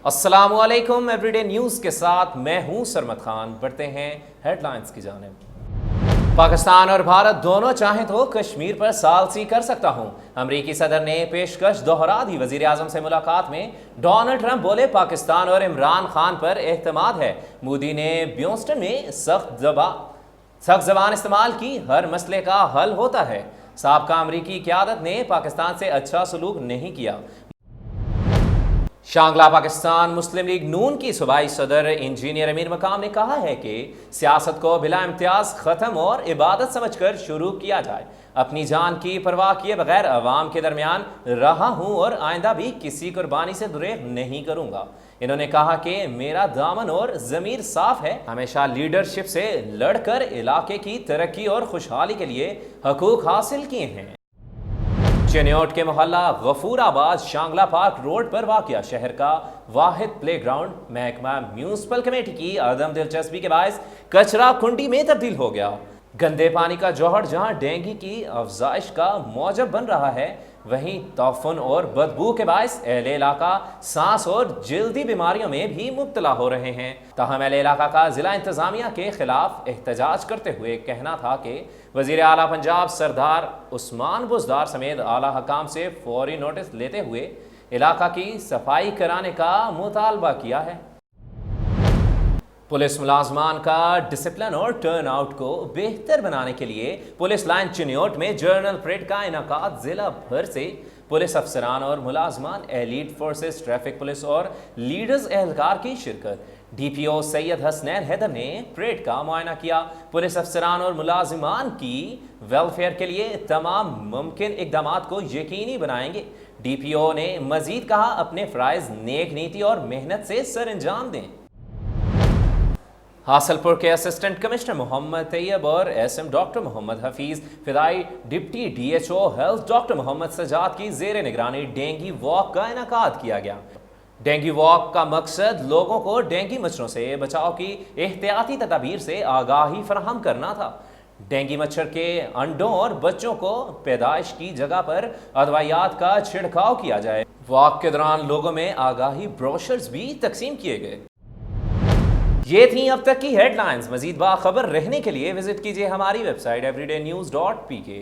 अस्सलामुअलैकुम everyday news के साथ मैं हूं सरमद खान। बढ़ते हैं हेडलाइंस की जानिब। पाकिस्तान और भारत दोनों चाहें तो कश्मीर पर सालसी कर सकता हूं। अमरीकी सदर ने पेशकश दोहरा दी। वजीर आजम से मुलाकात में डोनाल्ड ट्रंप बोले पाकिस्तान और इमरान खान पर एतमाद है। मोदी ने ब्यूस्टन में सख्त जबान इस्तेमाल की। हर मसले का हल होता है। साबका अमरीकी क़यादत ने पाकिस्तान से अच्छा सलूक नहीं किया। शांगला पाकिस्तान मुस्लिम लीग नून की सूबाई सदर इंजीनियर अमीर मकाम ने कहा है कि सियासत को बिला इम्तियाज ख़त्म और इबादत समझकर शुरू किया जाए। अपनी जान की परवाह किए बगैर अवाम के दरमियान रहा हूँ और आइंदा भी किसी कुर्बानी से दुरेग नहीं करूँगा। इन्होंने कहा कि मेरा दामन और ज़मीर साफ है। हमेशा लीडरशिप से लड़कर इलाके की तरक्की और खुशहाली के लिए हकूक़ हासिल किए हैं। चिन्योट के मोहल्ला गफूराबाद शांगला पार्क रोड पर वाक़या शहर का वाहिद प्लेग्राउंड महकमा म्यूनसिपल कमेटी की अदम दिलचस्पी के बायस कचरा कुंडी में तब्दील हो गया। गंदे पानी का जौहर जहां डेंगू की अफजाइश का मौजब बन रहा है, वहीं तौफन और बदबू के बायस अहले इलाका सांस और जल्दी बीमारियों में भी मुब्तला हो रहे हैं। ताहम अहले इलाका का जिला इंतजामिया के खिलाफ एहतजाज करते हुए कहना था कि वजीर आला पंजाब सरदार उस्मान बुज़दार समेत आला हकाम से फौरी नोटिस लेते हुए इलाका की सफाई कराने का मुतालबा किया है। पुलिस मुलाजमान का डिसिप्लिन और टर्न आउट को बेहतर बनाने के लिए पुलिस लाइन चिन्योट में जर्नल परेड का इनकाद जिला भर से पुलिस अफसरान और मुलाजमान, एलीट फोर्सेस, ट्रैफिक पुलिस और लीडर्स एहलकार की शिरकत। DPO सैयद हसनैन हैदर ने परेड का मुआयना किया। पुलिस अफसरान और मुलाजिमान की वेलफेयर के लिए तमाम मुमकिन इकदाम को यकीनी बनाएंगे। DPO ने मजीद कहा अपने फ़राइज़ नेक नीति और मेहनत से सर अंजाम दें। हासलपुर के असिस्टेंट कमिश्नर मोहम्मद तैयब और SM doctor Mohammad Hafeez Fidai, deputy DHO health doctor Mohammad Sajjad की ज़ेर निगरानी डेंगू वॉक का इनकाद किया गया। डेंगू वॉक का मकसद लोगों को डेंगू मच्छरों से बचाव की एहतियाती तदाबीर से आगाही फराहम करना था। डेंगू मच्छर के अंडों और बच्चों को पैदाइश की जगह पर अदवायात का छिड़काव किया जाए। वॉक के दौरान लोगों में आगाही ब्रोशर्स भी तकसीम किए गए। ये थी अब तक की हेडलाइंस। मजीद बाखबर रहने के लिए विजिट कीजिए हमारी वेबसाइट everydaynews.pk।